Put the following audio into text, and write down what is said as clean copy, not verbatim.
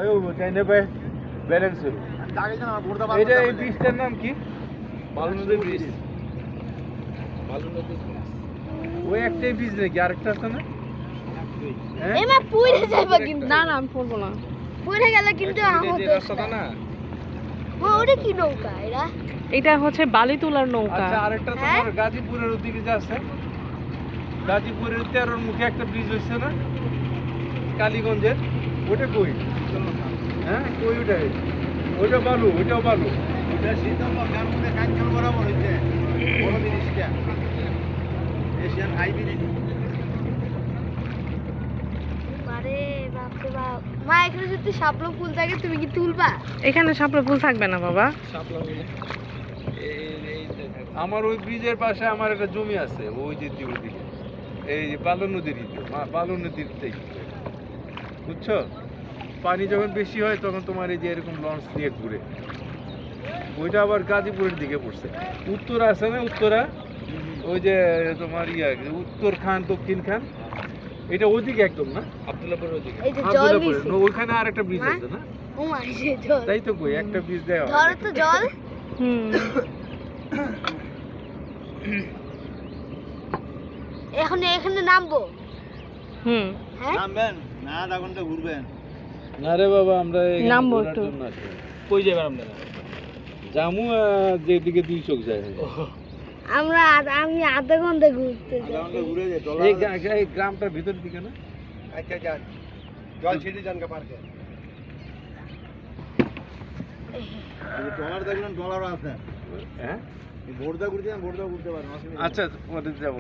আয়ো কাইনে বে ব্যালেন্স হলো আগে জানা ঘুরতে এটা এই ব্রিজটার নাম কি? বালু নদী ব্রিজ। ওই একটাই ব্রিজ নাকি আরেকটা আছে না? হ্যাঁ? এমা পুইরে যাইবা কিন্তু না না আমি পড়বো না। পুইরে গেলে কিন্তু আমার দোষ না ওটা কি নৌকা এরা এটা হচ্ছে বালি তোলার নৌকা। আচ্ছা আরেকটা তোমার গাজীপুরের ওদিকে যে আছে গাজীপুরের 13 মুখে একটা ব্রিজ হইছে না কালীগঞ্জের ওটা কই? হ্যাঁ কই ওটা? ওটা বালু ওটাও বালু ওটা শীতল লঙ্কার মধ্যে কাঞ্চন বরাবর হইছে বড় ব্রিজটা এশিয়ান হাই ব্রিজ আরে বাপ রে বাপ মা এখানে যদি শাপলা ফুল থাকে তুমি কি তুলবা এখানে শাপলা ফুল থাকবে না বাবা। আমার ওই ব্রিজের পাশে আমার একটা জমি আছে ওই যে দিকে এই যে বালু নদীর বালু নদীরতেই বুঝছো পানি যখন বেশি হয় তখন তোমার এই যে এরকম লঞ্চ নিয়ে ঘুরে ওইটা আবার গাজীপুরের দিকে পড়ছে উত্তরা আছে না উত্তরা ওই যে তোমার উত্তর খান দক্ষিণ খান এটা ওইদিকে একদম না আব্দুল্লাহপুরের ওইদিকে এই যে জল দিছে ওইখানে আর একটা ব্রিজ আছে না ও মা এই যে জল তাই তো কই একটা ব্রিজ দেওয়া ধরো তো জল এখন এখানে নামবো হ্যাঁ নামবেন না আধা ঘন্টা ঘুরবেন না রে বাবা আমরা নামবো একটু। কই যাবেন আপনারা জামু যেদিকে দুই চোখ যায় আমি আধা ঘন্টা ঘুরতে আধা যাই ঘন্টা ঘুরে যায় এই গ্রামটার ভিতরের দিকে না আচ্ছা যান জল ছিটি যান পার্কে ডলার দেখলেন ডলারও আছে হ্যাঁ বোর্ডা ঘুরতে পারেন আচ্ছা পরে যাবো